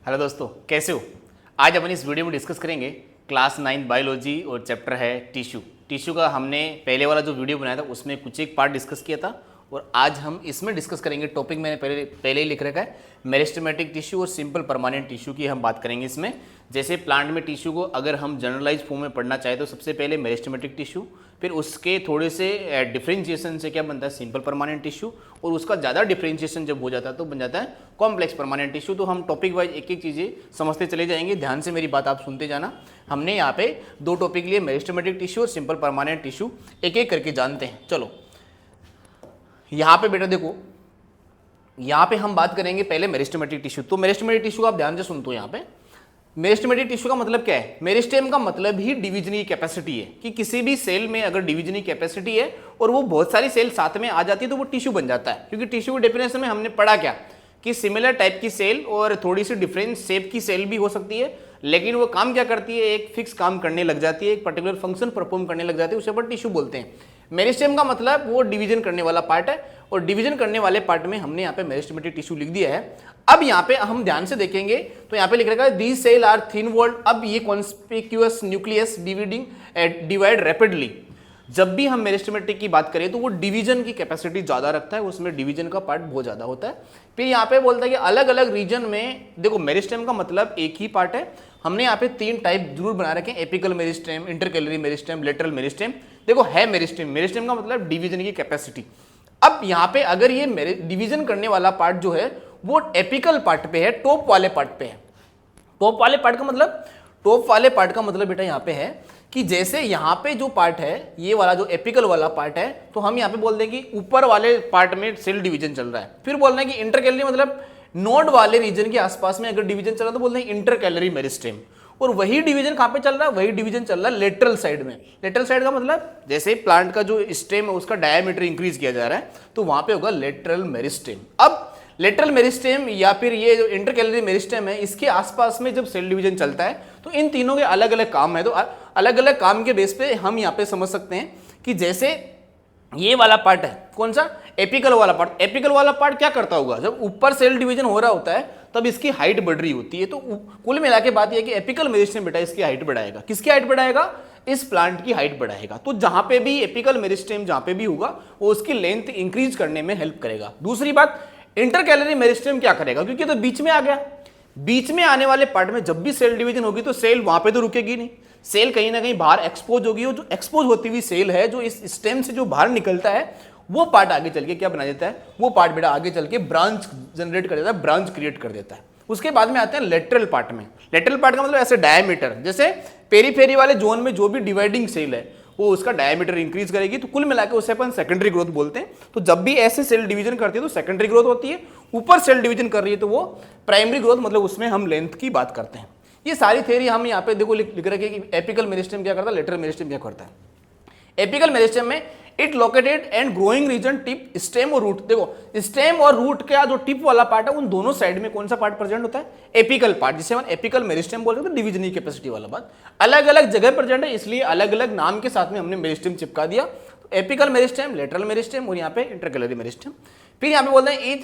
Hello दोस्तों, कैसे हो। आज अपन इस वीडियो में डिस्कस करेंगे क्लास 9 बायोलॉजी और चैप्टर है टिश्यू का। हमने पहले वाला जो वीडियो बनाया था उसमें कुछ एक पार्ट डिस्कस किया था और आज हम इसमें डिस्कस करेंगे। टॉपिक मैंने पहले ही लिख रखा है, मेरिस्टेमेटिक टिश्यू और सिंपल परमानेंट टिश्यू की हम बात करेंगे इसमें। जैसे प्लांट में टिश्यू को अगर हम जनरलाइज फॉर्म में पढ़ना चाहें तो सबसे पहले मेरिस्टेमेटिक टिश्यू, फिर उसके थोड़े से डिफरेंशिएशन से क्या बनता है सिंपल परमानेंट टिश्यू, और उसका ज़्यादा डिफरेंशिएशन जब हो जाता है तो बन जाता है कॉम्प्लेक्स परमानेंट टिश्यू। तो हम टॉपिक वाइज एक एक चीज़ें समझते चले जाएंगे, ध्यान से मेरी बात आप सुनते जाना। हमने यहाँ पे दो टॉपिक लिए, मेरिस्टेमेटिक टिश्यू और सिंपल परमानेंट टिश्यू, एक एक करके जानते हैं। चलो यहाँ पे बेटा देखो, यहाँ पे हम बात करेंगे पहले मेरिस्टेमेटिक टिश्यू। तो मेरिस्टेमेटिक टिश्यू आप ध्यान से सुनते हो। यहाँ पे मेरिस्टेमेटिक टिश्यू का मतलब क्या है? मेरिस्टेम का मतलब ही डिवीजन की कैपेसिटी है, कि किसी भी सेल में अगर डिवीजन की कैपेसिटी है और वो बहुत सारी सेल साथ में आ जाती है तो वो टिश्यू बन जाता है। क्योंकि टिश्यू की डेफिनेशन में हमने पढ़ा क्या कि सिमिलर टाइप की सेल और थोड़ी सी डिफरेंट शेप की सेल भी हो सकती है, लेकिन वो काम क्या करती है, एक फिक्स काम करने लग जाती है, एक पर्टिकुलर फंक्शन परफॉर्म करने लग जाती है, उसे अपन टिश्यू बोलते हैं। मेरिस्टेम का मतलब वो डिवीजन करने वाला पार्ट है, और डिवीजन करने वाले पार्ट में हमने यहाँ पे मेरिस्टेमेटिक टिश्यू लिख दिया है। अब यहाँ पे हम ध्यान से देखेंगे तो यहाँ पे लिख रखा है these cell are thin walled. अब ये कॉन्स्पिक्यूअस न्यूक्लियस डिवाइड रैपिडली। जब भी हम मेरिस्टेमेटिक की बात करें तो वो डिवीजन की कैपेसिटी ज्यादा रखता है, उसमें डिवीजन का पार्ट बहुत ज्यादा होता है। फिर यहाँ पे बोलता है कि अलग अलग रीजन में, देखो मेरिस्टेम का मतलब एक ही पार्ट है। हमने यहाँ पे तीन टाइप जरूर बना रखे हैं, apical meristem, intercalary meristem, lateral meristem. देखो है मेरिस्टेम, मेरिस्टेम का मतलब डिवीजन की कैपेसिटी। अब यहाँ पे अगर ये डिवीजन करने वाला पार्ट जो है वो एपिकल पार्ट पे है, टॉप वाले पार्ट पे है। टॉप वाले पार्ट का मतलब, टॉप वाले पार्ट का मतलब बेटा यहाँ पे है कि जैसे यहाँ पे जो पार्ट है, ये वाला जो एपिकल वाला पार्ट है, तो हम यहाँ पे बोल दें कि ऊपर वाले पार्ट में सेल डिवीजन चल रहा है। फिर बोलना है कि इंटरकैलरी मतलब नोड वाले रीजन के आसपास में अगर डिवीजन चल रहा है तो बोलते हैं इंटरकैलरी मेरिस्टेम। और वही डिवीजन कहाँ पे चल रहा है? वही डिवीजन चल रहा है लेटरल साइड में। लेटरल साइड का मतलब जैसे प्लांट का जो स्टेम है उसका डायमीटर इंक्रीज किया जा रहा है तो वहां पे होगा लेटरल मेरिस्टेम। अब लेटरल मेरिस्टेम या फिर ये जो इंटरकैलरी मेरिस्टेम है, इसके आसपास में जब सेल डिवीजन चलता है तो इन तीनों के अलग अलग काम है। तो अलग अलग काम के बेस पे हम यहाँ पे समझ सकते हैं कि जैसे ये वाला पार्ट है, कौन सा? एपिकल वाला पार्ट। एपिकल वाला पार्ट क्या करता होगा? जब ऊपर सेल डिवीजन हो रहा होता है तब इसकी हाइट बढ़ रही होती है। तो कुल मिला के बात यह कि एपिकल मेरिस्टेम बेटा इसकी हाइट बढ़ाएगा। किसकी हाइट बढ़ाएगा? इस प्लांट की हाइट बढ़ाएगा। तो जहां पे भी एपिकल मेरिस्टेम जहां पे भी होगा वो उसकी लेंथ इंक्रीज करने में हेल्प करेगा। दूसरी बात, इंटरकैलरी मेरिस्टेम क्या करेगा? क्योंकि तो बीच में आ गया, बीच में आने वाले पार्ट में जब भी सेल डिवीजन होगी तो सेल वहां पे तो रुकेगी नहीं, सेल कहीं ना कहीं बाहर एक्सपोज होगी। और जो एक्सपोज होती हुई सेल है, जो इस स्टेम से जो बाहर निकलता है, वो पार्ट आगे चल के क्या बना देता है? वो पार्ट बेटा आगे चल के ब्रांच जनरेट कर देता है, ब्रांच क्रिएट कर देता है। उसके बाद में आते हैं लेटरल पार्ट में। लेटरल पार्ट का मतलब ऐसे डायमीटर, जैसे पेरीफेरी वाले जोन में जो भी डिवाइडिंग सेल है वो उसका डायमीटर इंक्रीज करेगी, तो कुल मिलाकर उसे अपन सेकेंडरी ग्रोथ बोलते हैं। तो जब भी ऐसे सेल डिवीजन करती है तो सेकेंडरी ग्रोथ होती है, ऊपर सेल डिवीजन कर रही है तो वो प्राइमरी ग्रोथ, मतलब उसमें हम लेंथ की बात करते हैं। ये सारी थ्योरी हम यहाँ पे देखो लिख रखे कि एपिकल मेरिस्टेम क्या करता है, लेटरल मेरिस्टेम क्या करता है। एपिकल मेरिस्टेम में it located and growing region tip, stem और रूट। देखो स्टेम और रूट का जो टिप वाला पार्ट है उन दोनों साइड में कौन सा पार्ट प्रेजेंट होता है? एपिकल पार्ट, जिसे हम एपिकल मेरिस्टेम बोलते हैं। तो डिवीजन की कैपेसिटी वाला बात अलग अलग जगह प्रेजेंट है, इसलिए अलग अलग नाम के साथ में हमने मेरिस्टेम चिपका दिया। तो एपिकल मेरिस्टेम, लेटरल मेरिस्टेम और यहाँ पे इंटरकैलरी मेरिस्टेम। फिर यहाँ पे बोलते हैं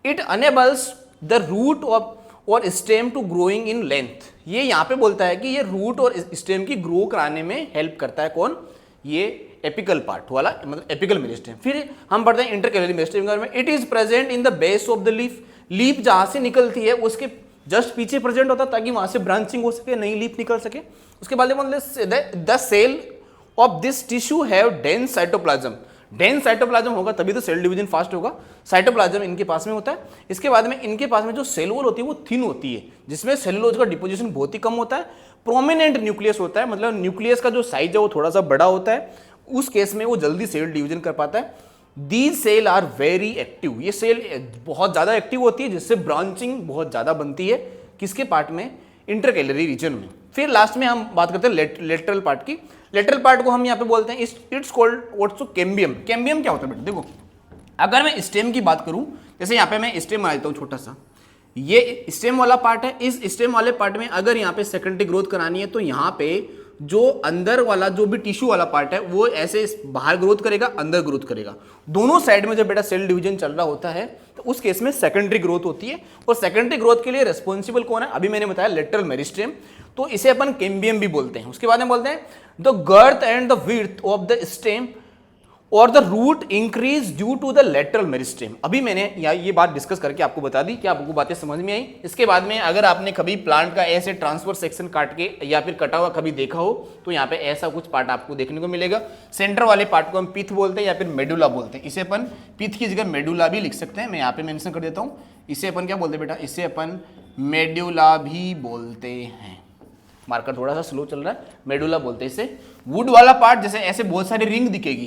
इट अनेबल्स द रूट और stem to growing in length. ये यहाँ पे बोलता है कि ये रूट और स्टेम की ग्रो कराने में हेल्प करता है। कौन? ये एपिकल पार्ट वाला, मतलब एपिकल मेरिस्टेम। फिर हम पढ़ते हैं इंटरकैलरी मेरिस्टेम में, it is present in the base of the leaf. Leaf जहां से निकलती है उसके जस्ट पीछे प्रेजेंट होता है ताकि वहां से ब्रांचिंग हो सके, नई लीफ निकल सके। उसके बाद the cell of this tissue have dense cytoplasm. Dense cytoplasm होगा तभी तो सेल डिवीजन फास्ट होगा। साइटोप्लाज्म इनके पास में होता है। इसके बाद में इनके पास में जो सेल वॉल होती है वो थिन होती है, जिसमें सेलुलोज का डिपोजिशन बहुत ही कम होता है। प्रोमिनेंट न्यूक्लियस होता है, मतलब न्यूक्लियस का जो साइज है वो थोड़ा सा बड़ा होता है, उस केस में वो जल्दी सेल डिवीजन कर पाता है। These cell are very active. ये सेल बहुत ज्यादा एक्टिव होती है, जिससे ब्रांचिंग बहुत ज्यादा बनती है। किसके पार्ट में? इंटरकैलरी रीजन में। फिर लास्ट में हम बात करते हैं लेटरल पार्ट की। लेटरल पार्ट को हम यहाँ पे बोलते हैं it's called what's cambium. Cambium क्या होता है बेटा? देखो अगर मैं स्टेम की बात करूं, जैसे यहाँ पे मैं स्टेम बना देता हूँ छोटा सा, ये स्टेम वाला पार्ट है। इस स्टेम वाले पार्ट में अगर यहाँ पे सेकेंडरी ग्रोथ करानी है तो यहाँ पे जो अंदर वाला जो भी टिश्यू वाला पार्ट है वो ऐसे बाहर ग्रोथ करेगा, अंदर ग्रोथ करेगा। दोनों साइड में जब बेटा सेल डिवीजन चल रहा होता है तो उस केस में सेकेंडरी ग्रोथ होती है। और सेकेंडरी ग्रोथ के लिए रिस्पॉन्सिबल कौन है? अभी मैंने बताया लेटरल मेरिस्टेम, तो इसे अपन कैम्बियम भी बोलते हैं। उसके बाद में बोलते हैं the girth and the width of the stem और the root increase due to the lateral meristem. अभी मैंने ये बात डिस्कस करके आपको बता दी, क्या आपको बातें समझ में आई? इसके बाद में अगर आपने कभी प्लांट का ऐसे ट्रांसफर सेक्शन काट के या फिर कटा हुआ कभी देखा हो तो यहाँ पे ऐसा कुछ पार्ट आपको देखने को मिलेगा। सेंटर वाले पार्ट को हम पिथ बोलते हैं या फिर मेडुला बोलते हैं। इसे अपन पिथ की जगह मेडुला भी लिख सकते हैं, मैं यहाँ पे मेंशन कर देता हूँ। इसे अपन क्या बोलते हैं बेटा? इसे अपन मेडुला भी बोलते हैं। मार्कर थोड़ा सा स्लो चल रहा है, मेडुला बोलते हैं इसे। वुड वाला पार्ट जैसे ऐसे बहुत सारी रिंग दिखेगी,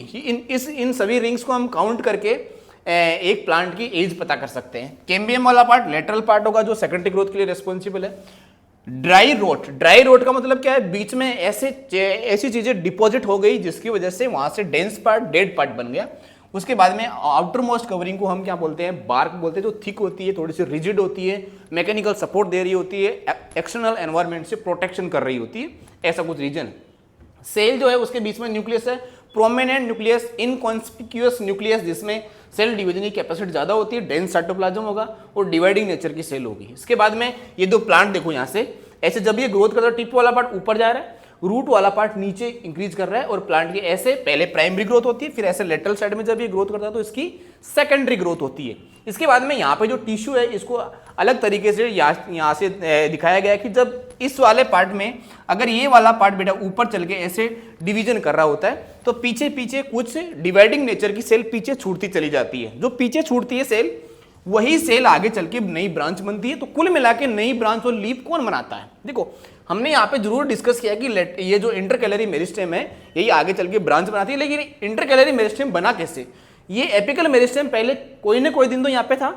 इन सभी रिंग्स को हम काउंट करके एक प्लांट की एज पता कर सकते हैं। कैम्बियम वाला पार्ट लेटरल पार्ट होगा जो सेकेंडरी ग्रोथ के लिए रिस्पॉन्सिबल है। ड्राई रोट, ड्राई रोट का मतलब क्या है? बीच में ऐसी चीजें डिपॉजिट हो गई जिसकी वजह से वहां से डेंस पार्ट डेड पार्ट बन गया। उसके बाद में आउटर मोस्ट कवरिंग को हम क्या बोलते हैं? बार्क बोलते हैं, जो थिक होती है, थोड़ी सी रिजिड होती है, मैकेनिकल सपोर्ट दे रही होती है, एक्सटर्नल एनवायरनमेंट से प्रोटेक्शन कर रही होती है, ऐसा कुछ रीजन। सेल जो है उसके बीच में न्यूक्लियस है, प्रोमिनेंट न्यूक्लियस, इनकॉन्स्पिक्यूअस न्यूक्लियस, जिसमें सेल डिवीजन की कैपेसिटी ज्यादा होती है, डेंस साइटोप्लाज्म होगा और डिवाइडिंग नेचर की सेल होगी। इसके बाद में ये दो प्लांट देखो यहाँ से, ऐसे जब ये ग्रोथ करता है टिप वाला पार्ट ऊपर जा रहा है, रूट वाला पार्ट नीचे इंक्रीज कर रहा है, और प्लांट की ऐसे पहले प्राइमरी ग्रोथ होती है, फिर ऐसे लेटरल साइड में जब ये ग्रोथ करता है तो इसकी सेकेंडरी ग्रोथ होती है। इसके बाद में यहाँ पे जो टिश्यू है इसको अलग तरीके से यहाँ से दिखाया गया है कि जब इस वाले पार्ट में अगर ये वाला पार्ट बेटा ऊपर चल के ऐसे डिवीजन कर रहा होता है तो पीछे पीछे कुछ डिवाइडिंग नेचर की सेल पीछे छूटती चली जाती है। जो पीछे छूटती है सेल, वही सेल आगे चल के नई ब्रांच बनती है। तो कुल मिला के नई ब्रांच और लीफ कौन बनाता है? देखो हमने यहाँ पे जरूर डिस्कस किया कि ये जो इंटरकैलरी मेरिस्टेम है यही आगे चल के ब्रांच बनाती है, लेकिन इंटरकैलरी मेरिस्टेम बना कैसे? ये एपिकल मेरिस्टेम पहले कोई ना कोई दिन तो यहाँ पे था,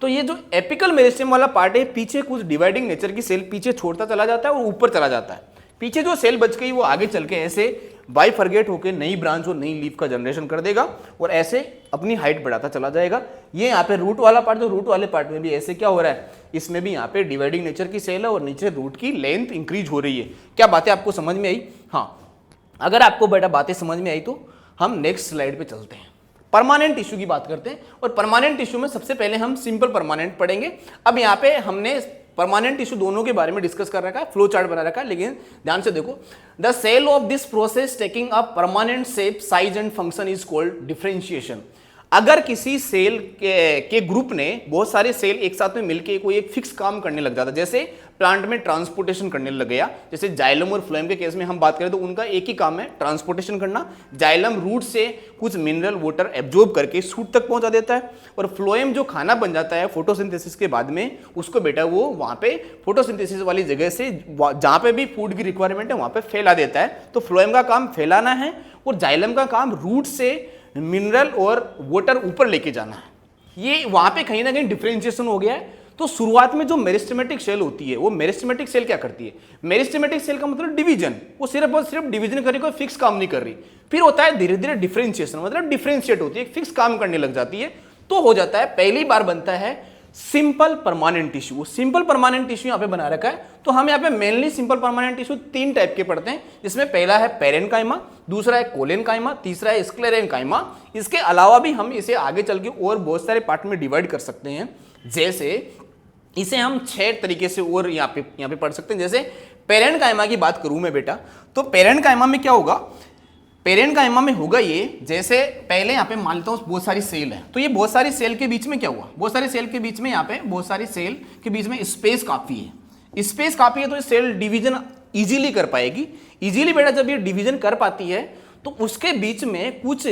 तो ये जो एपिकल मेरिस्टेम वाला पार्ट है पीछे कुछ डिवाइडिंग नेचर की सेल पीछे छोड़ता चला जाता है और ऊपर चला जाता है। पीछे जो सेल बच गई वो आगे चल के ऐसे बाइफर्गेट होकर नई ब्रांच और नई लीफ का जनरेशन कर देगा और ऐसे अपनी हाइट बढ़ाता चला जाएगा। ये यहाँ पे रूट वाला पार्ट, जो रूट वाले पार्ट में भी ऐसे क्या हो रहा है, इसमें भी यहाँ पे डिवाइडिंग नेचर की सेल है और नीचे रूट की लेंथ इंक्रीज हो रही है। क्या बातें आपको समझ में आई? हाँ, अगर आपको बेटा बातें समझ में आई तो हम नेक्स्ट स्लाइड पे चलते हैं, परमानेंट टिश्यू की बात करते हैं। और परमानेंट टिश्यू में सबसे पहले हम सिंपल परमानेंट पढ़ेंगे। अब यहाँ पे हमने परमानेंट टिश्यू दोनों के बारे में डिस्कस कर रखा है, फ्लो चार्ट बना रखा है, लेकिन ध्यान से देखो, the cell of this process taking a permanent shape, size and function is called differentiation. अगर किसी सेल के ग्रुप ने बहुत सारे सेल एक साथ में मिलकर कोई एक फिक्स काम करने लग जाता, जैसे प्लांट में ट्रांसपोर्टेशन करने लग गया, जैसे जाइलम और फ्लोएम के केस में हम बात करें तो उनका एक ही काम है ट्रांसपोर्टेशन करना। जाइलम रूट से कुछ मिनरल वाटर एब्जॉर्ब करके सूट तक पहुंचा देता है, और फ्लोएम जो खाना बन जाता है फोटोसिंथेसिस के बाद में, उसको बेटा वो वहां पे फोटोसिंथेसिस वाली जगह से जहां पे भी फूड की रिक्वायरमेंट है वहां पे फैला देता है। तो फ्लोएम का काम फैलाना है और जाइलम का काम रूट से मिनरल और वाटर ऊपर लेके जाना है। ये वहां पे कहीं ना कहीं डिफरेंशिएशन हो गया है। तो शुरुआत में जो मेरिस्टेमेटिक सेल होती है, वो मेरिस्टेमेटिक सेल क्या करती है? मेरिस्टेमेटिक सेल का मतलब डिवीजन, वो सिर्फ और सिर्फ डिवीजन करके कोई फिक्स काम नहीं कर रही। फिर होता है धीरे धीरे डिफरेंशिएशन, मतलब डिफरेंशिएट होती है, फिक्स काम करने लग जाती है, तो हो जाता है पहली बार बनता है simple permanent tissue. Simple permanent tissue यहाँ पे बना रखा है। तो हम यहाँ पे मेनली सिंपल परमानेंट टिश्यू तीन टाइप के पढ़ते हैं, जिसमें पहला है पेरेन्काइमा, दूसरा है कोलेनकाइमा, तीसरा है स्क्लेरेनकाइमा। इसके अलावा भी हम इसे आगे चल के और बहुत सारे पार्ट में डिवाइड कर सकते हैं। जैसे इसे हम 6 तरीके से और यहाँ पे पढ़ सकते हैं। जैसे पेरेन्काइमा की बात करूं मैं बेटा, तो पेरेन्काइमा में क्या होगा? पेरेन्काइमा में होगा ये, जैसे पहले यहाँ पे मान लेता हूँ बहुत सारी सेल है, तो ये बहुत सारी सेल के बीच में क्या हुआ? बहुत सारी सेल के बीच में यहाँ पे बहुत सारी सेल के बीच में स्पेस काफी है, स्पेस काफी है, तो ये सेल डिवीजन इजीली कर पाएगी। इजीली बेटा जब ये डिवीजन कर पाती है तो उसके बीच में कुछ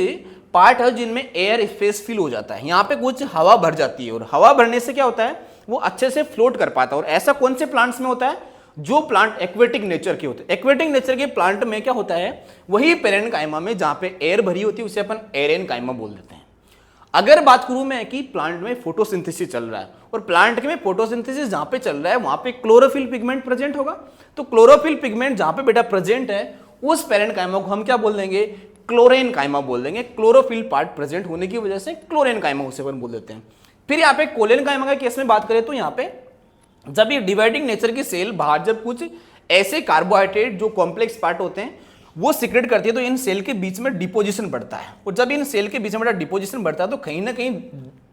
पार्ट है जिनमें एयर स्पेस फिल हो जाता है, यहाँ पे कुछ हवा भर जाती है, और हवा भरने से क्या होता है, वो अच्छे से फ्लोट कर पाता है। और ऐसा कौन से प्लांट्स में होता है? जो प्लांट एक्वेटिक नेचर के होते हैं। एक्वेटिक नेचर के प्लांट में क्या होता है, वही पेरेन्काइमा में जहां पे एयर भरी होती है उसे अपन एरेनकाइमा बोल देते हैं। अगर बात करूं मैं कि प्लांट में फोटोसिंथेसिस चल रहा है, और प्लांट में फोटोसिंथेसिस जहां पे चल रहा है वहां पे क्लोरोफिल पिगमेंट प्रेजेंट होगा, तो क्लोरोफिल पिगमेंट जहां पे बेटा प्रेजेंट है उस पेरेन्काइमा को हम क्या बोल देंगे? क्लोरेनकाइमा बोल देंगे। क्लोरोफिल पार्ट प्रेजेंट होने की वजह से क्लोरेनकाइमा उसे अपन बोल देते हैं। फिर यहाँ पे कोलेनकाइमा के केस में बात करें तो यहाँ पे जब ये डिवाइडिंग नेचर की सेल बाहर जब कुछ ऐसे कार्बोहाइड्रेट जो कॉम्प्लेक्स पार्ट होते हैं वो सिक्रेट करती है तो इन सेल के बीच में डिपोजिशन बढ़ता है, और जब इन सेल के बीच में डिपोजिशन बढ़ता है तो कहीं ना कहीं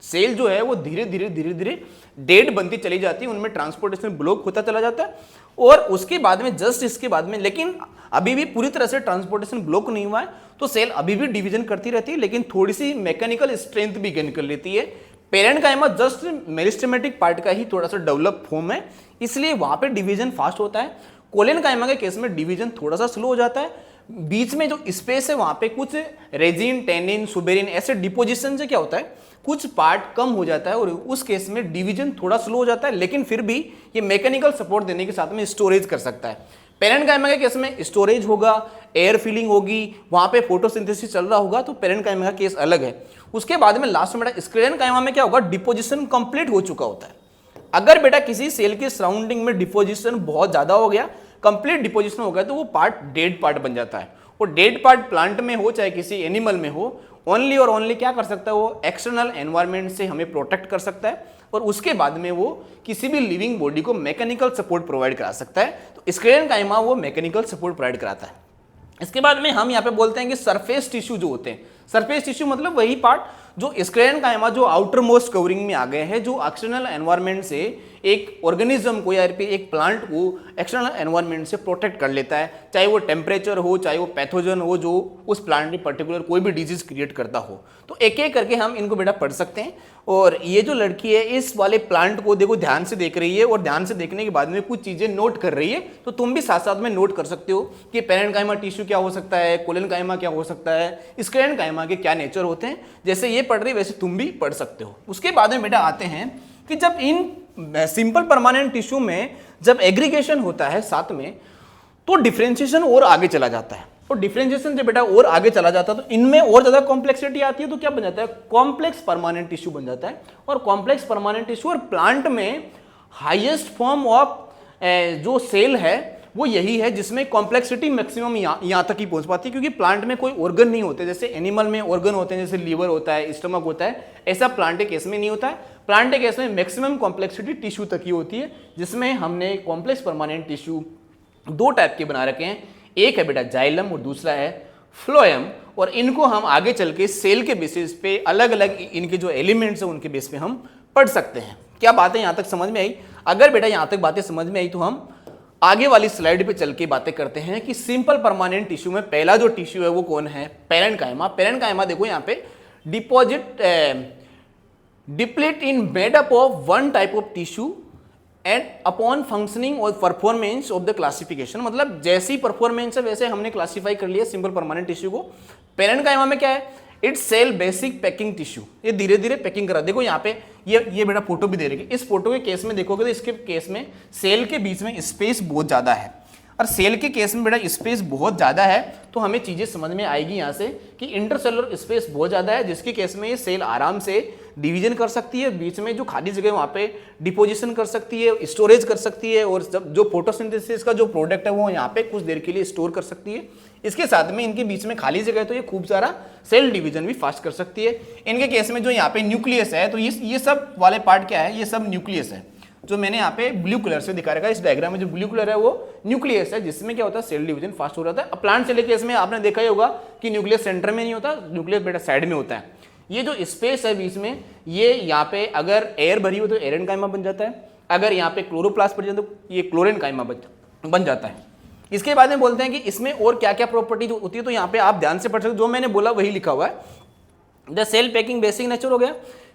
सेल जो है वो धीरे धीरे डेड बनती चली जाती है, उनमें ट्रांसपोर्टेशन ब्लॉक होता चला जाता है, और उसके बाद में जस्ट इसके बाद में, लेकिन अभी भी पूरी तरह से ट्रांसपोर्टेशन ब्लॉक नहीं हुआ है तो सेल अभी भी डिवीजन करती रहती है, लेकिन थोड़ी सी मैकेनिकल स्ट्रेंथ भी गेन कर लेती है। पेरेंट काइमा जस्ट मेरिस्टेमेटिक पार्ट का ही थोड़ा सा डेवलप फॉर्म है, इसलिए वहां पे डिवीजन फास्ट होता है। कोलेन काइमा के केस में डिवीजन थोड़ा सा स्लो हो जाता है, बीच में जो स्पेस है वहां पे कुछ रेजिन, टेनिन, सुबेरिन ऐसे डिपोजिशन से क्या होता है कुछ पार्ट कम हो जाता है, और उस केस में डिवीजन थोड़ा स्लो हो जाता है, लेकिन फिर भी ये मैकेनिकल सपोर्ट देने के साथ में स्टोरेज कर सकता है। पेरेंट काइमा के केस में स्टोरेज होगा, एयर फिलिंग होगी, वहां पे फोटोसिंथेसिस चल रहा होगा, तो पेरेंट काइमा का केस अलग है। उसके बाद में लास्ट में बेटा स्क्लेरन काइमा में क्या होगा, डिपोजिशन कंप्लीट हो चुका होता है। अगर बेटा किसी सेल के सराउंडिंग में डिपोजिशन बहुत ज्यादा हो गया, कंप्लीट डिपोजिशन हो गया, तो वो पार्ट डेड पार्ट बन जाता है, और डेड पार्ट प्लांट में हो चाहे किसी एनिमल में हो, ओनली और ओनली क्या कर सकता है वो एक्सटर्नल एनवायरनमेंट से हमें प्रोटेक्ट कर सकता है, और उसके बाद में वो किसी भी लिविंग बॉडी को मैकेनिकल सपोर्ट प्रोवाइड करा सकता है। तो स्क्लेरन काइमा वो मैकेनिकल सपोर्ट प्रोवाइड कराता है। इसके बाद में हम यहाँ पे बोलते हैं कि सरफेस टिश्यू जो होते हैं, सरफेस टिश्यू मतलब वही पार्ट जो स्क्लेरन काइमा जो आउटर मोस्ट कवरिंग में आ गए हैं, जो एक्सटर्नल एनवायरनमेंट से एक ऑर्गेनिज्म को या एक प्लांट को एक्सटर्नल एनवायरनमेंट से प्रोटेक्ट कर लेता है, चाहे वो टेम्परेचर हो, चाहे वो पैथोजन हो जो उस प्लांट में पर्टिकुलर कोई भी डिजीज क्रिएट करता हो। तो एक एक करके हम इनको बेटा पढ़ सकते हैं। और ये जो लड़की है इस वाले प्लांट को देखो ध्यान से देख रही है, और ध्यान से देखने के बाद में कुछ चीजें नोट कर रही है, तो तुम भी साथ साथ में नोट कर सकते हो कि पेरेंट काइमा टिश्यू क्या हो सकता है, कोलन काइमा क्या हो सकता है, स्क्लेरन काइमा के क्या नेचर होते हैं। जैसे ये पढ़ रही वैसे तुम भी पढ़ सकते हो। उसके बाद में बेटा आते हैं कि जब इन सिंपल परमानेंट टिश्यू में जब एग्रीगेशन होता है साथ में, तो डिफरेंशिएशन और आगे चला जाता है, और डिफरेंशिएशन जब बेटा और आगे चला जाता है तो इनमें और ज्यादा कॉम्प्लेक्सिटी आती है, तो क्या बन जाता है कॉम्प्लेक्स परमानेंट टिश्यू बन जाता है। और कॉम्प्लेक्स परमानेंट टिश्यू और प्लांट में हाईएस्ट फॉर्म ऑफ जो सेल है वो यही है जिसमें कॉम्प्लेक्सिटी मैक्सिमम यहाँ तक ही पहुंच पाती है, क्योंकि प्लांट में कोई ऑर्गन नहीं होते। जैसे एनिमल में ऑर्गन होते हैं, जैसे लीवर होता है, स्टमक होता है, ऐसा प्लांट के केस में नहीं होता है। प्लांट के केस में मैक्सिमम कॉम्प्लेक्सिटी टिश्यू तक ही होती है, जिसमें हमने कॉम्प्लेक्स परमानेंट टिश्यू दो टाइप के बना रखे हैं, एक है बेटा जाइलम और दूसरा है फ्लोएम। और इनको हम आगे चल के सेल के बेसिस पे अलग अलग इनके जो एलिमेंट्स हैं उनके बेस पे हम पढ़ सकते हैं। क्या बातें यहाँ तक समझ में आई? अगर बेटा यहाँ तक बातें समझ में आई तो हम आगे वाली स्लाइड पे चल के बातें करते हैं कि सिंपल परमानेंट टिश्यू में पहला जो टिश्यू है वो कौन है, पेरेंट काइमा। पेरेंट काइमा देखो यहाँ पे deposit deplete in made up of one type of tissue and upon functioning और परफॉर्मेंस ऑफ द क्लासिफिकेशन, मतलब जैसी परफॉर्मेंस है वैसे हमने क्लासिफाई कर लिया सिंपल परमानेंट टिश्यू को। पेरेंट काइमा में क्या है, it's cell basic packing tissue, ये धीरे धीरे पैकिंग करा। देखो यहाँ पे ये बेटा फोटो भी दे रही है, इस फोटो के केस में देखोगे तो इसके केस में सेल के बीच में स्पेस बहुत ज्यादा है, और सेल के केस में बेटा स्पेस बहुत ज्यादा है, तो हमें चीजें समझ में आएगी यहाँ से कि इंटरसेलुलर स्पेस बहुत ज्यादा है, जिसके केस में ये सेल आराम से डिवीजन कर सकती है, बीच में जो खाली जगह वहाँ पे डिपोजिशन कर सकती है, स्टोरेज कर सकती है, और जब जो फोटोसिंथेसिस का जो प्रोडक्ट है वो यहाँ पे कुछ देर के लिए स्टोर कर सकती है। इसके साथ में इनके बीच में खाली जगह है तो ये खूब सारा सेल डिवीजन भी फास्ट कर सकती है। इनके केस में जो यहाँ पे न्यूक्लियस है, तो ये सब वाले पार्ट क्या है, ये सब न्यूक्लियस है, जो मैंने यहाँ पे ब्लू कलर से दिखा रखा है। इस डायग्राम में जो ब्लू कलर है वो न्यूक्लियस है, जिसमें क्या होता है सेल डिवीजन फास्ट हो जाता है। प्लांट सेल के केस में आपने देखा ही होगा कि न्यूक्लियस सेंटर में नहीं होता, न्यूक्लियस बेटा साइड में होता है। ये जो स्पेस है बीच में, ये यहाँ पे अगर एयर भरी हो तो एरन काइमा बन जाता है, अगर यहाँ पे क्लोरोप्लास्ट भर जाए तो ये क्लोरेन काइमा बन जाता है। इसके बाद में बोलते हैं कि इसमें और क्या क्या प्रॉपर्टी होती है, तो यहाँ पे आप ध्यान से पढ़ सकते हो, जो मैंने बोला वही लिखा हुआ है। The cell packing basic nature हो गया,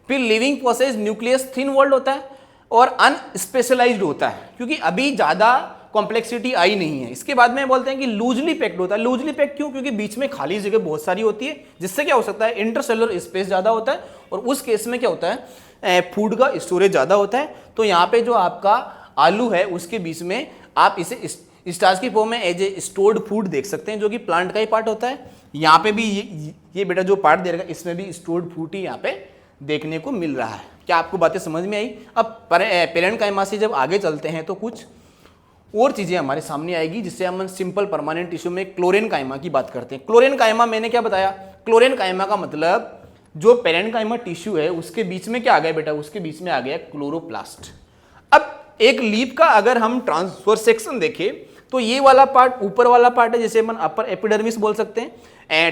फिर living process nucleus thin walled होता है और अनस्पेशलाइज्ड होता है, क्योंकि अभी ज्यादा कॉम्प्लेक्सिटी आई नहीं है। इसके बाद में बोलते हैं कि लूजली पैक्ड होता है। लूजली पैक्ड क्यों? क्योंकि बीच में खाली जगह बहुत सारी होती है, जिससे क्या हो सकता है इंटरसेलुलर स्पेस ज्यादा होता है, और उस केस में क्या होता है फूड का स्टोरेज ज्यादा होता है। तो यहाँ पे जो आपका आलू है उसके बीच में आप इसे स्टार्च की फॉर्म में एज ए स्टोर्ड फूड देख सकते हैं, जो कि प्लांट का ही पार्ट होता है। यहाँ पे भी ये बेटा जो पार्ट दे रखा है इसमें भी स्टोर्ड फूड ही यहाँ पे देखने को मिल रहा है। क्या आपको बातें समझ में आई? अब पेरेंट काइमा से जब आगे चलते हैं तो कुछ और चीजें हमारे सामने आएगी, जिससे हम सिंपल परमानेंट टिश्यू में क्लोरेन काइमा की बात करते हैं। क्लोरेन काइमा मैंने क्या बताया, क्लोरेन काइमा का मतलब जो पेरेंट काइमा टिश्यू है उसके बीच में क्या आ गया बेटा, उसके बीच में आ गया क्लोरोप्लास्ट। अब एक लीफ का अगर हम ट्रांसफर सेक्शन देखें तो ये वाला पार्ट ऊपर वाला पार्ट है जिसे अपन अपर एपिडर्मिस बोल सकते हैं।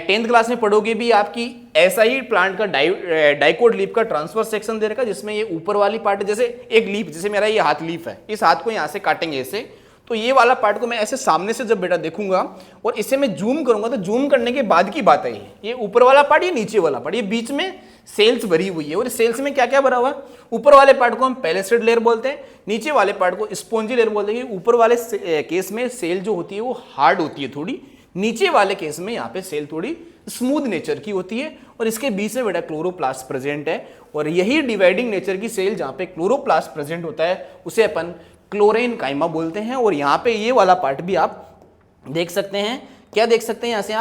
10th क्लास में पढ़ोगे भी आपकी ऐसा ही प्लांट का डाइकोट लीफ का ट्रांसफर सेक्शन दे रखा, जिसमें ये ऊपर वाली पार्ट है, जैसे एक लीफ, जैसे मेरा ये हाथ लीफ है, इस हाथ को यहाँ से काटेंगे ऐसे, तो ये वाला पार्ट को मैं ऐसे सामने से जब बेटा देखूंगा और इसे मैं जूम करूंगा तो जूम करने के बाद की बात है ये ऊपर वाला पार्ट, ये नीचे वाला पार्ट, ये बीच में सेल्स भरी हुई है और सेल्स में क्या क्या भरा हुआ है। ऊपर वाले पार्ट को हम पेलेसेड लेयर बोलते हैं, नीचे वाले पार्ट को स्पॉन्जी लेयर बोलते हैं। ऊपर वाले केस में सेल जो होती है वो हार्ड होती है थोड़ी, नीचे वाले केस में यहाँ पे सेल थोड़ी स्मूथ नेचर की होती है और इसके बीच में बेटा क्लोरोप्लास्ट प्रेजेंट है और यही डिवाइडिंग नेचर की सेल जहाँ पे क्लोरोप्लास्ट प्रेजेंट होता है उसे अपन क्लोरेनकाइमा बोलते हैं। और यहाँ पे ये वाला पार्ट भी आप देख सकते हैं, क्या देख सकते हैं यहाँ से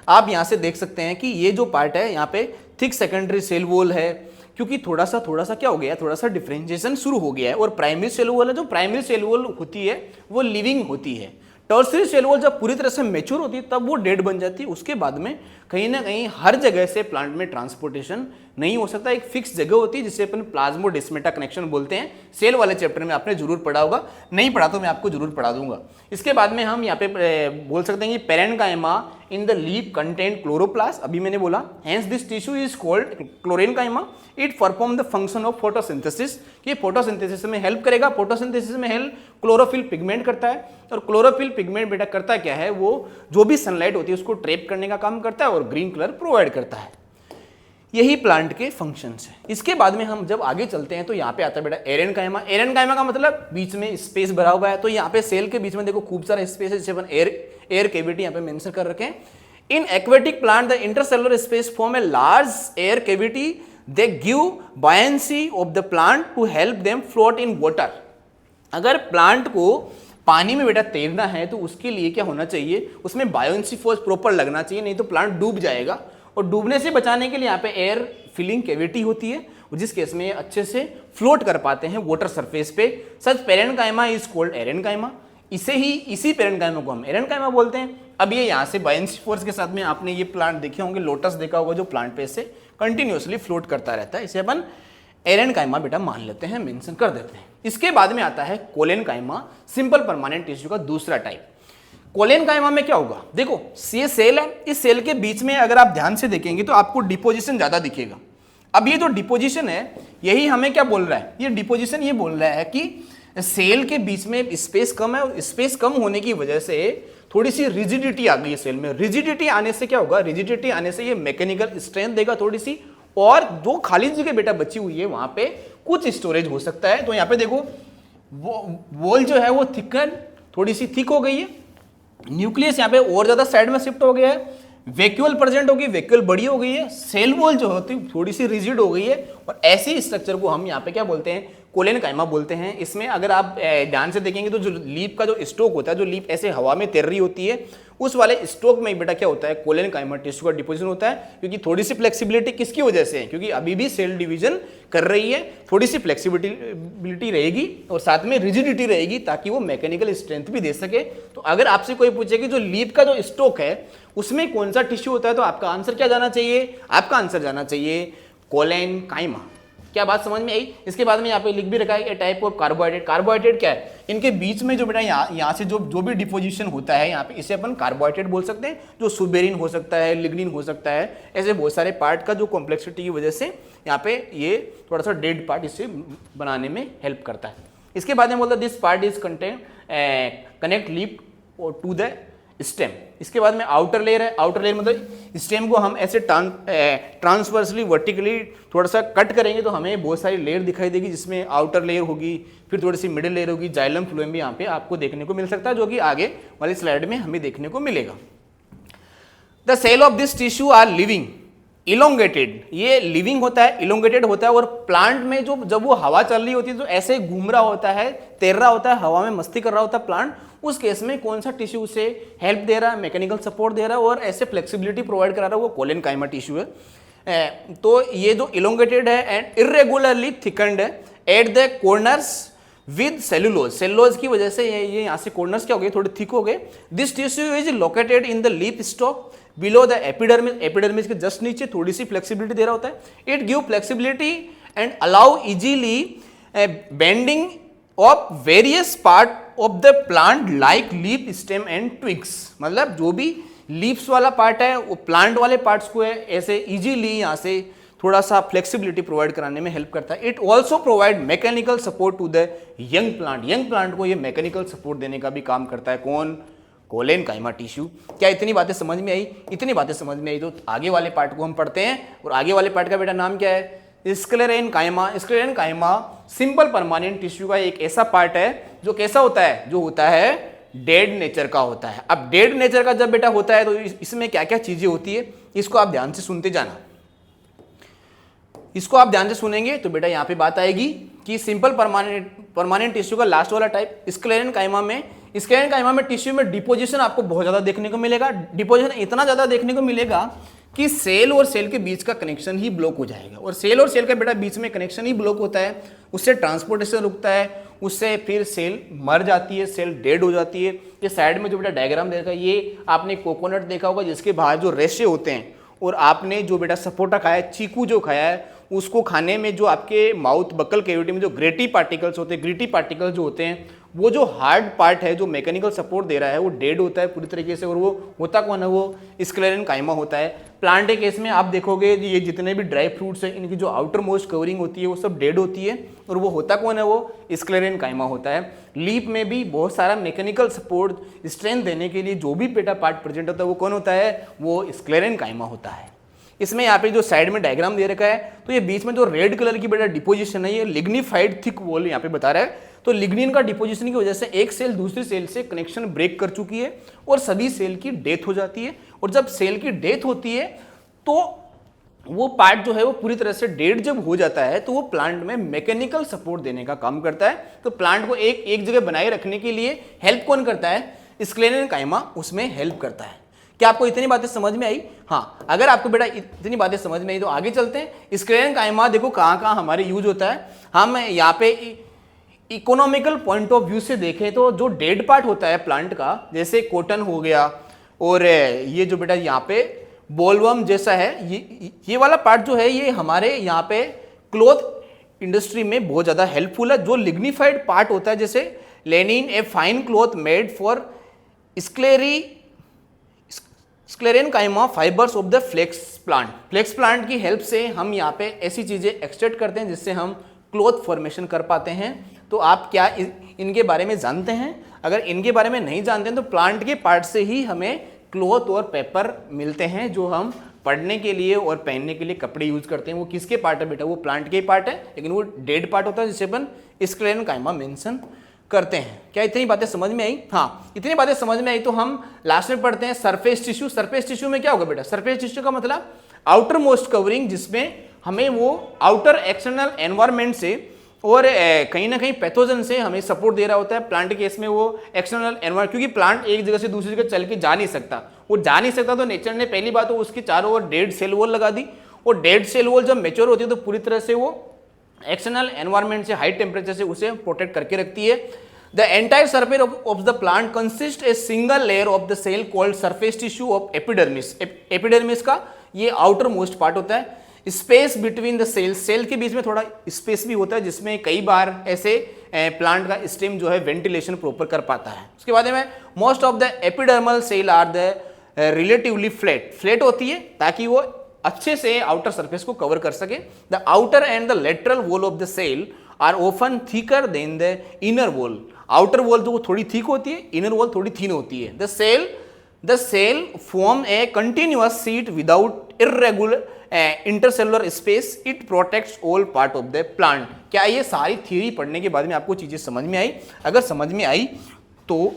आप यहाँ से देख सकते हैं कि ये जो पार्ट है यहाँ पे थिक सेकेंडरी सेल वॉल है, क्योंकि थोड़ा सा क्या हो गया, थोड़ा सा डिफरेंशिएशन शुरू हो गया है। और प्राइमरी सेल वॉल है, जो प्राइमरी सेल वॉल होती है वो लिविंग होती है। टर्सरी सेल वॉल जब पूरी तरह से मैच्योर होती है तब वो डेड बन जाती है। उसके बाद में कहीं ना कहीं हर जगह से प्लांट में ट्रांसपोर्टेशन नहीं हो सकता, एक फिक्स जगह होती है जिसे अपन प्लाज्मोडेस्माटा कनेक्शन बोलते हैं। सेल वाले चैप्टर में आपने जरूर पढ़ा होगा, नहीं पढ़ा तो मैं आपको जरूर पढ़ा दूंगा। इसके बाद में हम यहाँ पे बोल सकते हैं कि parenchyma in the leaf content chloroplast, अभी मैंने बोला, hence this tissue is called chlorenchyma. It perform the function of photosynthesis, ये फोटोसिंथेसिस में हेल्प करेगा। फोटोसिंथेसिस में हेल्प क्लोरोफिल पिगमेंट करता है और क्लोरोफिल पिगमेंट बेटा करता क्या है, वो जो भी सनलाइट होती है उसको ट्रैप करने का काम करता है और ग्रीन कलर प्रोवाइड करता है। यही प्लांट के फंक्शंस हैं। इसके बाद में हम जब आगे चलते हैं तो यहाँ पे आता है बेटा एरेनकाइमा। एरेनकाइमा का मतलब बीच में स्पेस भरा हुआ है, तो यहाँ पे सेल के बीच में देखो खूब सारा स्पेस है जिसे अपन एयर कैविटी यहाँ पे मेंशन कर रखे हैं। In aquatic plant the intercellular space form a large air cavity, they give buoyancy of the plant to help them float in water. अगर प्लांट को पानी में बेटा तैरना है तो उसके लिए क्या होना चाहिए, उसमें बायोंसी फोर्स प्रॉपर लगना चाहिए, नहीं तो प्लांट डूब जाएगा। और डूबने से बचाने के लिए यहाँ पे एयर फिलिंग कैविटी होती है, जिस केस में ये अच्छे से फ्लोट कर पाते हैं वाटर सरफेस पे। सच पेरेन्काइमा इज कॉल्ड एरेनकाइमा, इसी पेरेन्काइमा को हम एरेनकाइमा बोलते हैं। अब ये यहाँ से बायोंसी फोर्स के साथ में आपने ये प्लांट देखे होंगे, लोटस देखा होगा जो प्लांट पे से कंटिन्यूअसली फ्लोट करता रहता है, इसे अपन एरेनकाइमा बेटा मान लेते हैं, मेंशन कर देते हैं। इसके बाद में आता है कोलेनकाइमा, सिंपल परमानेंट टिश्यू का दूसरा टाइप। कोलेनकाइमा में क्या होगा, देखो ये सेल है, इस सेल के बीच में अगर आप ध्यान से देखेंगे तो आपको डिपोजिशन ज्यादा दिखेगा। अब ये जो डिपोजिशन है यही हमें क्या बोल रहा है, ये डिपोजिशन ये बोल रहा है कि सेल के बीच में स्पेस कम है और स्पेस कम होने की वजह से थोड़ी सी रिजिडिटी आ गई है सेल में। रिजिडिटी आने से क्या होगा, रिजिडिटी आने से ये मैकेनिकल स्ट्रेंथ देगा थोड़ी सी, और जो खाली जगह बेटा बची हुई है वहां पे कुछ स्टोरेज हो सकता है। तो यहाँ पे देखो वॉल जो है वो थिकन थोड़ी सी थिक हो गई है, न्यूक्लियस यहाँ पे और ज्यादा साइड में शिफ्ट हो गया है, वैक्यूल प्रेजेंट होगी, वैक्यूल बड़ी हो गई है, सेल वॉल जो होती है थोड़ी सी रिजिड हो गई है, और ऐसी स्ट्रक्चर को हम यहाँ पे क्या बोलते हैं, कोलेनकाइमा बोलते हैं। इसमें अगर आप ध्यान से देखेंगे तो जो लीफ का जो स्टोक होता है, जो लीफ ऐसे हवा में तैर रही होती है, उस वाले स्टोक में बेटा क्या होता है, कोलेनकाइमा टिश्यू का डिपोजिशन होता है। क्योंकि थोड़ी सी फ्लेक्सिबिलिटी किसकी वजह से है, क्योंकि अभी भी सेल डिवीजन कर रही है, थोड़ी सी फ्लेक्सिबिलिटी रहेगी और साथ में रिजिडिटी रहेगी ताकि वो मैकेनिकल स्ट्रेंथ भी दे सके। तो अगर आपसे कोई पूछे कि जो लीफ का जो स्टोक है उसमें कौन सा टिश्यू होता है, तो आपका आंसर क्या जाना चाहिए, आपका आंसर जाना चाहिए कोलेनकाइमा। क्या बात समझ में आई। इसके बाद में यहाँ पे लिख भी रखा है ए टाइप ऑफ कार्बोहाइड्रेट। कार्बोहाइड्रेट क्या है, इनके बीच में जो बेटा यहाँ से जो भी डिपोजिशन होता है यहाँ पे, इसे अपन कार्बोहाइड्रेट बोल सकते हैं, जो सुबेरिन हो सकता है, लिग्निन हो सकता है, ऐसे बहुत सारे पार्ट का जो कॉम्प्लेक्सिटी की वजह से यहाँ पे ये थोड़ा सा डेड पार्ट इसे बनाने में हेल्प करता है। इसके बाद में बोलता है this part is connect leaf to the stem. इसके बाद में आउटर लेयर है, आउटर लेयर मतलब स्टेम को हम ऐसे ट्रांसवर्सली वर्टिकली थोड़ा सा कट करेंगे तो हमें बहुत सारी लेयर दिखाई देगी, जिसमें आउटर लेयर होगी, फिर थोड़ी सी मिडिल लेयर होगी, जाइलम फ्लोएम भी यहाँ पे आपको देखने को मिल सकता है, जो कि आगे वाली स्लाइड में हमें देखने को मिलेगा। The cell of this tissue are living elongated, ये लिविंग होता है, इलोंगेटेड होता है, और प्लांट में जो जब वो हवा चल रही होती है तो ऐसे घूम रहा होता है, तैर रहा होता है, हवा में मस्ती कर रहा होता है प्लांट, उस केस में कौन सा टिश्यू उसे हेल्प दे रहा है, मैकेनिकल सपोर्ट दे रहा है और ऐसे फ्लेक्सिबिलिटी प्रोवाइड करा रहा है, वो कोलेनकाइमा टिश्यू है। तो ये जो इलोंगेटेड है एंड इरेगुलरली थिकन्ड है at the corners with cellulose, cellulose की वजह से ये यहाँ से कॉर्नर्स क्या हो गए, थोड़े थिक हो गए। This tissue is located in the leaf stock below the epidermis, epidermis के जस्ट नीचे थोड़ी सी फ्लेक्सिबिलिटी दे रहा होता है। It give flexibility and allow easily bending of various part of the plant like leaf stem and twigs, मतलब जो भी leaves वाला पार्ट है वो प्लांट वाले पार्ट्स को है ऐसे इजीली यहाँ से थोड़ा सा फ्लेक्सिबिलिटी प्रोवाइड कराने में हेल्प करता है। It also provide mechanical support to the young plant, young plant को ये मैकेनिकल सपोर्ट देने का भी काम करता है। कौन? Collenchyma tissue. क्या इतनी बातें समझ में आई? इतनी बातें समझ में आई तो आगे वाले पार्ट को हम पढ़ते हैं। और आगे वाले पार्ट का बेटा नाम क्या है? Sclerenchyma. Sclerenchyma simple permanent tissue का एक ऐसा पार्ट है जो कैसा होता है? जो होता है डेड नेचर का होता है। अब डेड नेचर का जब बेटा होता है तो इसमें क्या क्या चीजें होती है इसको आप ध्यान से सुनते जाना। इसको आप ध्यान से सुनेंगे तो बेटा यहाँ पे बात आएगी कि सिंपल परमानेंट टिश्यू का लास्ट वाला टाइप स्क्लेरेनकाइमा में टिश्यू में डिपोजिशन आपको बहुत ज्यादा देखने को मिलेगा। डिपोजिशन इतना ज्यादा देखने को मिलेगा कि सेल और सेल के बीच का कनेक्शन ही ब्लॉक हो जाएगा। और सेल और सेल का बेटा बीच में कनेक्शन ही ब्लॉक होता है, उससे ट्रांसपोर्टेशन रुकता है, उससे फिर सेल मर जाती है, सेल डेड हो जाती है। ये साइड में जो बेटा डायग्राम देखा, ये आपने कोकोनट देखा होगा जिसके बाहर जो रेशे होते हैं, और आपने जो बेटा सपोटा खाया है, चीकू जो खाया है, उसको खाने में जो आपके माउथ बकल कैविटी में जो ग्रेटी पार्टिकल्स होते हैं, ग्रीटी पार्टिकल्स जो होते हैं, वो जो हार्ड पार्ट है जो मैकेनिकल सपोर्ट दे रहा है वो डेड होता है पूरी तरीके से। और वो होता कौन है? वो स्क्लेरेनकाइमा होता है। प्लांट के केस में आप देखोगे ये जितने भी ड्राई फ्रूट्स हैं इनकी जो आउटर मोस्ट कवरिंग होती है वो सब डेड होती है, और वो होता कौन है? वो स्क्लेरेनकाइमा होता है। लीफ में भी बहुत सारा मैकेनिकल सपोर्ट स्ट्रेंथ देने के लिए जो भी बेटा पार्ट प्रेजेंट होता है वो कौन होता है? वो स्क्लेरेनकाइमा होता है। इसमें यहाँ पे जो साइड में डायग्राम दे रखा है तो ये बीच में जो रेड कलर की बेटा डिपोजिशन है ये लिग्निफाइड थिक वॉल यहाँ पे बता रहा है। तो लिग्निन का डिपोजिशन की वजह से एक सेल दूसरी सेल से कनेक्शन ब्रेक कर चुकी है और सभी सेल की डेथ हो जाती है। और जब सेल की डेथ होती है तो वो पार्ट जो है वो पूरी तरह से डेड जब हो जाता है तो वो प्लांट में मैकेनिकल सपोर्ट देने का काम करता है। तो प्लांट को एक जगह बनाए रखने के लिए हेल्प कौन करता है? स्क्लेरेनकाइमा उसमें हेल्प करता है। क्या आपको इतनी बातें समझ में आई? हाँ, अगर आपको बेटा इतनी बातें समझ में आई तो आगे चलते हैं। स्क्लेरेनकाइमा देखो कहाँ कहाँ हमारे यूज होता है। हम यहाँ पे इकोनॉमिकल पॉइंट ऑफ व्यू से देखें तो जो डेड पार्ट होता है प्लांट का, जैसे कॉटन हो गया, और ये जो बेटा यहाँ पे बोलवर्म जैसा है, ये वाला पार्ट जो है ये हमारे यहाँ पे क्लॉथ इंडस्ट्री में बहुत ज़्यादा हेल्पफुल है। जो लिग्निफाइड पार्ट होता है जैसे linen a fine cloth made for sclerenchyma fibres of the flax plant की हेल्प से हम यहाँ पे ऐसी चीज़ें एक्सट्रैक्ट करते हैं जिससे हम क्लॉथ फॉर्मेशन कर पाते हैं। तो आप क्या इनके बारे में जानते हैं? अगर इनके बारे में नहीं जानते हैं तो प्लांट के पार्ट से ही हमें क्लॉथ और पेपर मिलते हैं जो हम पढ़ने के लिए और पहनने के लिए कपड़े यूज करते हैं। वो किसके पार्ट है बेटा? वो प्लांट के पार्ट है, लेकिन वो डेड पार्ट होता है जिसे अपन स्क्लेरेनकाइमा मेंशन करते हैं। क्या इतनी बातें समझ में आई? हाँ, इतनी बातें समझ में आई तो हम लास्ट में पढ़ते हैं सरफेस टिश्यू। सरफेस टिश्यू में क्या होगा बेटा? सरफेस टिश्यू का मतलब आउटर मोस्ट कवरिंग, जिसमें हमें वो आउटर एक्सटर्नल एनवायरमेंट से और कहीं ना कहीं पैथोजन से हमें सपोर्ट दे रहा होता है। प्लांट के केस में वो एक्सटर्नल एनवायरमेंट, क्योंकि प्लांट एक जगह से दूसरी जगह चल के जा नहीं सकता, वो जा नहीं सकता तो नेचर ने पहली बात तो उसके चारों ओर डेड सेल वॉल लगा दी। और डेड सेल वॉल जब मेच्योर होती है तो पूरी तरह से वो एक्सटर्नल एनवायरमेंट से, हाई टेम्परेचर से उसे प्रोटेक्ट करके रखती है। The entire surface of the plant consist a single layer of the cell called surface tissue of epidermis. Epidermis का ये आउटर मोस्ट पार्ट होता है। स्पेस बिटवीन द सेल के बीच में थोड़ा स्पेस भी होता है जिसमें कई बार ऐसे प्लांट का स्टेम जो है वेंटिलेशन प्रॉपर कर पाता है। उसके बाद में most of the epidermal cell are the relatively flat होती है ताकि वो अच्छे से आउटर सरफेस को कवर कर सके। The outer and the lateral wall of the cell are often thicker than the inner wall. Outer wall जो थोड़ी थिक होती है, इनर वॉल थोड़ी थिन होती है। The cell form a continuous sheet without irregular intercellular space. It protects all part of the plant. क्या ये सारी थ्योरी पढ़ने के बाद में आपको चीजें समझ में आई? अगर समझ में आई तो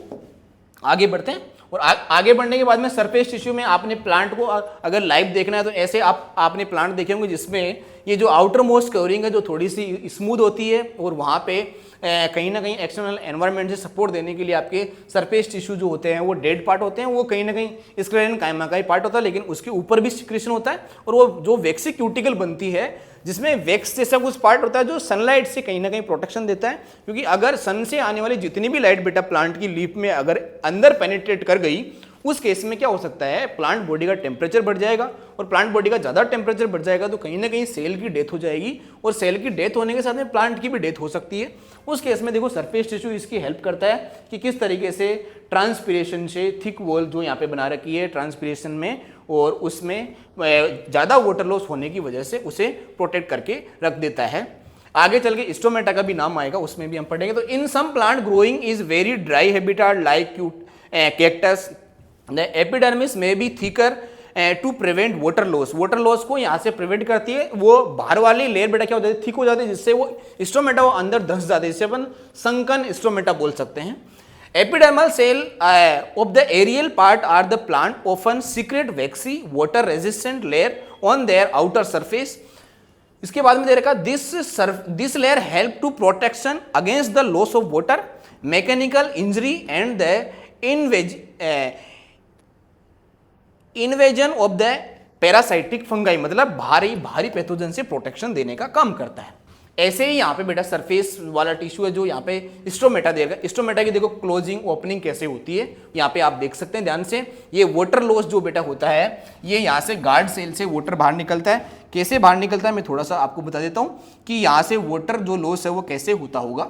आगे बढ़ते हैं। और आगे बढ़ने के बाद में सरफेस टिश्यू में आपने प्लांट को अगर लाइव देखना है तो ऐसे आपने प्लांट देखे होंगे जिसमें ये जो आउटर मोस्ट कवरिंग है जो थोड़ी सी स्मूथ होती है और वहाँ पे कहीं ना कहीं एक्सटर्नल एनवायरनमेंट से सपोर्ट देने के लिए आपके सरफेस टिश्यू जो होते हैं वो डेड पार्ट होते हैं, वो कहीं ना कहीं स्क्लेरेनकाइमा का ही पार्ट होता है, लेकिन उसके ऊपर भी सिक्रीशन होता है। और वो जो वैक्सी क्यूटिकल बनती है जिसमें वैक्स जैसा कुछ पार्ट होता है जो सनलाइट से कहीं ना कहीं प्रोटेक्शन देता है, क्योंकि अगर सन से आने वाली जितनी भी लाइट बेटा प्लांट की लीफ में अगर अंदर पेनिट्रेट कर गई उस केस में क्या हो सकता है, प्लांट बॉडी का टेम्परेचर बढ़ जाएगा, और प्लांट बॉडी का ज़्यादा टेम्परेचर बढ़ जाएगा तो कहीं ना कहीं सेल की डेथ हो जाएगी, और सेल की डेथ होने के साथ में प्लांट की भी डेथ हो सकती है। उस केस में देखो सरफेस टिश्यू इसकी हेल्प करता है कि किस तरीके से ट्रांसपीरेशन से थिक वॉल जो यहाँ पे बना रखी है ट्रांसपीरेशन में, और उसमें ज़्यादा वाटर लॉस होने की वजह से उसे प्रोटेक्ट करके रख देता है। आगे चल के स्टोमेटा का भी नाम आएगा, उसमें भी हम पढ़ेंगे। तो in some plant growing is very dry habitat like cactus, the epidermis में be thicker to prevent water loss. Water loss को यहाँ से प्रिवेंट करती है, वो बाहर वाली लेयर बेटा क्या हो जाती है, थिक हो जाती है, जिससे वो स्टोमेटा वो अंदर धंस जाते हैं, जिससे अपन संकन स्टोमेटा बोल सकते हैं। Epidermal cell of the aerial part are the plant often secrete waxy water resistant layer on their outer surface. इसके बाद में दे रखा this layer help to protection against the loss of water, mechanical injury and the invasion of the parasitic fungi, मतलब भारी pathogen से protection देने का काम करता है। ऐसे ही यहाँ पे बेटा सरफेस वाला टिश्यू है जो यहाँ पे स्टोमेटा देगा। स्टोमेटा की देखो क्लोजिंग ओपनिंग कैसे होती है, यहाँ पे आप देख सकते हैं ध्यान से। ये वाटर लॉस जो बेटा होता है, ये यहाँ से गार्ड सेल से वाटर बाहर निकलता है। कैसे बाहर निकलता है मैं थोड़ा सा आपको बता देता हूँ कि यहाँ से वाटर जो लॉस है वो कैसे होता होगा।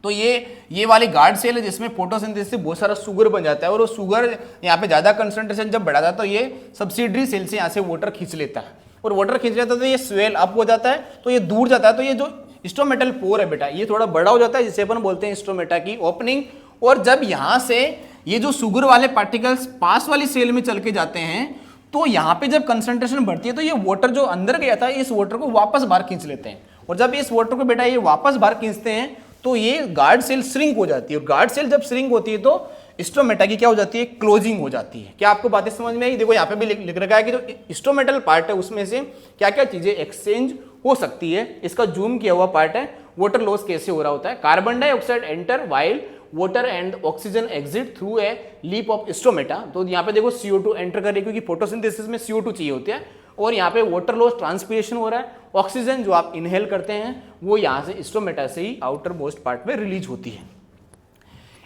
तो ये वाली गार्ड सेल है जिसमें फोटोसिंथेसिस से बहुत सारा शुगर बन जाता है, और वो शुगर यहाँ पे ज़्यादा कंसंट्रेशन जब बढ़ा जाता है तो ये सब्सिडरी सेल से यहाँ से वाटर खींच लेता है, और वाटर खींच लेता है तो ये स्वेल अप हो जाता है, तो ये दूर जाता है। तो ये जो स्टोमेटल पोर है बेटा, ये थोड़ा बड़ा हो जाता है, जिसे अपन बोलते हैं स्टोमेटा की ओपनिंग। और जब यहाँ से ये जो शुगर वाले पार्टिकल्स पास वाली सेल में चल के जाते हैं, तो यहाँ पे जब कंसंट्रेशन बढ़ती है तो ये वाटर जो अंदर गया था इस वाटर को वापस बाहर खींच लेते हैं, और जब इस वाटर को बेटा ये वापस बाहर खींचते हैं तो ये गार्ड सेल श्रिंक हो जाती है, और गार्ड सेल जब श्रिंक होती है तो स्टोमेटा की क्या हो जाती है, क्लोजिंग हो जाती है। क्या आपको बातें समझ में आई? देखो यहाँ पे भी लिख रखा है कि जो स्टोमेटल पार्ट है उसमें से क्या क्या चीजें एक्सचेंज हो सकती है। इसका जूम किया हुआ पार्ट है, वाटर लॉस कैसे हो रहा होता है। Carbon dioxide enter while water and oxygen exit through a leaf of stomata. तो यहाँ पे देखो CO2 एंटर कर रही है, क्योंकि फोटोसिंथेसिस में CO2 चाहिए होती है, और यहाँ पे वाटर लॉस ट्रांसपीरेशन हो रहा है। ऑक्सीजन जो आप इनहेल करते हैं वो यहाँ से स्टोमेटा से ही आउटर मोस्ट पार्ट में रिलीज होती है।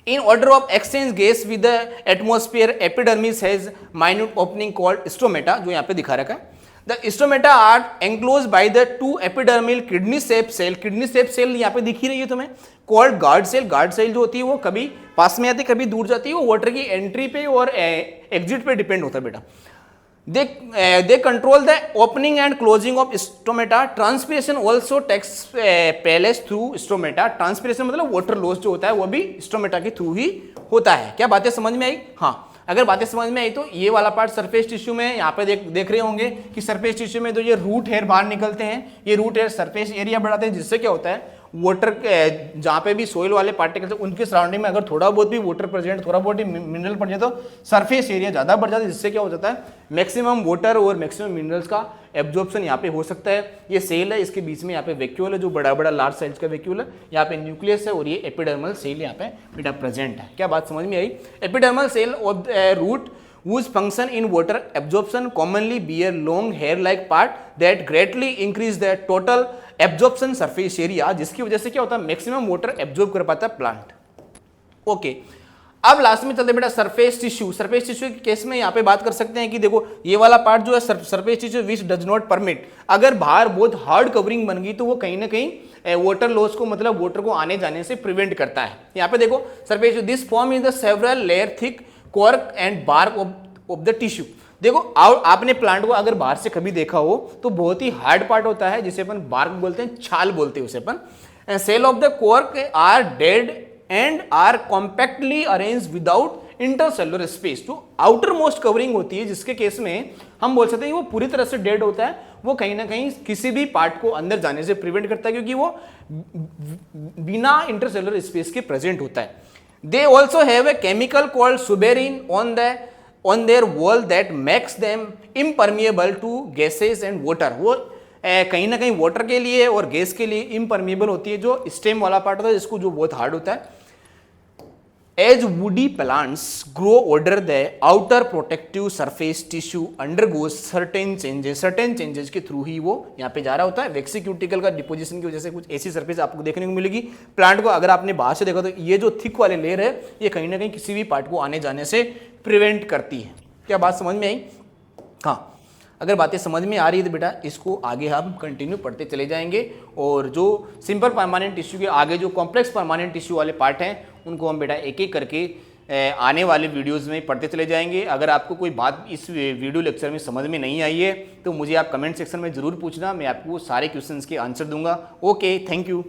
In order of exchange gas with the atmosphere, epidermis has minute opening called stomata, जो यहाँ पे दिखा रखा है। The stomata are enclose by the two epidermal kidney shape cell. Kidney shape cell यहाँ पे दिख ही रही है तुम्हें, called guard cell. Guard cell जो होती है वो कभी पास में आती है कभी दूर जाती है, वो वाटर की एंट्री पे और एग्जिट पे डिपेंड होता है बेटा। They control the opening and closing of stomata. Transpiration also takes place through stomata. Transpiration मतलब water loss जो होता है वो भी stomata के थ्रू ही होता है। क्या बातें समझ में आई? हाँ, अगर बातें समझ में आई तो ये वाला पार्ट सरफेस टिश्यू में यहाँ पे देख रहे होंगे कि सरफेस टिश्यू में तो ये रूट हेयर बाहर निकलते हैं, ये रूट हेयर सरफेस एरिया बढ़ाते हैं, जिससे क्या होता है वाटर जहाँ पे भी सोइल वाले पार्टिकल्स उनके सराउंडिंग में अगर थोड़ा बहुत भी वाटर प्रेजेंट, थोड़ा बहुत भी मिनरल पड़ जाए तो सरफेस एरिया ज़्यादा बढ़ जाता है, जिससे क्या हो जाता है मैक्सिमम वाटर और मैक्सिमम मिनरल्स का एब्जॉर्प्शन यहाँ पे हो सकता है। ये सेल है, इसके बीच में यहाँ पे वैक्यूल है, जो बड़ा बड़ा लार्ज साइज का वैक्यूल है, यहाँ पे न्यूक्लियस है, और ये एपिडर्मल सेल यहाँ पे बेटा प्रेजेंट है। क्या बात समझ में आई? Epidermal cell of root whose function in water absorption commonly bear long hair-like part that greatly increase the total absorption surface area, जिसकी वजह से क्या होता है मैक्सिमम वाटर एब्जॉर्ब कर पाता है प्लांट। ओके, अब लास्ट में चलते बेटा सरफेस टिश्यू। सरफेस टिश्यू के केस में यहाँ पे बात कर सकते हैं कि देखो ये वाला पार्ट जो है surface tissue which does not permit, अगर बाहर बहुत हार्ड कवरिंग बन गई तो वो कहीं ना कहीं वाटर लॉस को मतलब वाटर को आने जाने से प्रिवेंट करता है। यहाँ पे देखो surface this form is the several layer thick cork and bark of the tissue. देखो आपने प्लांट को अगर बाहर से कभी देखा हो तो बहुत ही हार्ड पार्ट होता है, जिसे अपन बार्क बोलते हैं, छाल बोलते हैं उसे अपन। Cell of the cork are dead and are compactly arrange without intercellular space. तो आउटर मोस्ट कवरिंग होती है, जिसके केस में हम बोल सकते हैं वो पूरी तरह से डेड होता है, वो कहीं ना कहीं किसी भी पार्ट को अंदर जाने से प्रिवेंट करता है, क्योंकि वो बिना इंटरसेलुलर स्पेस के प्रेजेंट होता है। They also have a chemical called suberin on their wall that makes them impermeable to gases and water। वो कहीं ना कहीं वाटर के लिए और गैस के लिए इम्परमिएबल होती है, जो स्टेम वाला पार्ट होता है जिसको जो बहुत हार्ड होता है। As woody plants grow older the outer protective surface tissue undergoes certain changes के थ्रू ही वो यहाँ पे जा रहा होता है। वेक्सिक्यूटिकल का डिपोजिशन की वजह से कुछ ऐसी सरफेस आपको देखने को मिलेगी प्लांट को। अगर आपने बाहर से देखा तो ये जो थिक वाले लेयर है ये कहीं ना कहीं किसी भी पार्ट को आने जाने से प्रिवेंट करती है। क्या बात समझ में आई? हाँ, अगर बातें समझ में आ रही है तो बेटा इसको आगे हम कंटिन्यू पढ़ते चले जाएंगे और जो सिंपल परमानेंट टिश्यू के आगे जो कॉम्प्लेक्स परमानेंट टिश्यू वाले पार्ट हैं उनको हम बेटा एक एक करके आने वाले वीडियोस में पढ़ते चले जाएंगे। अगर आपको कोई बात इस वीडियो लेक्चर में समझ में नहीं आई है तो मुझे आप कमेंट सेक्शन में ज़रूर पूछना, मैं आपको सारे क्वेश्चंस के आंसर दूंगा। Okay, thank you.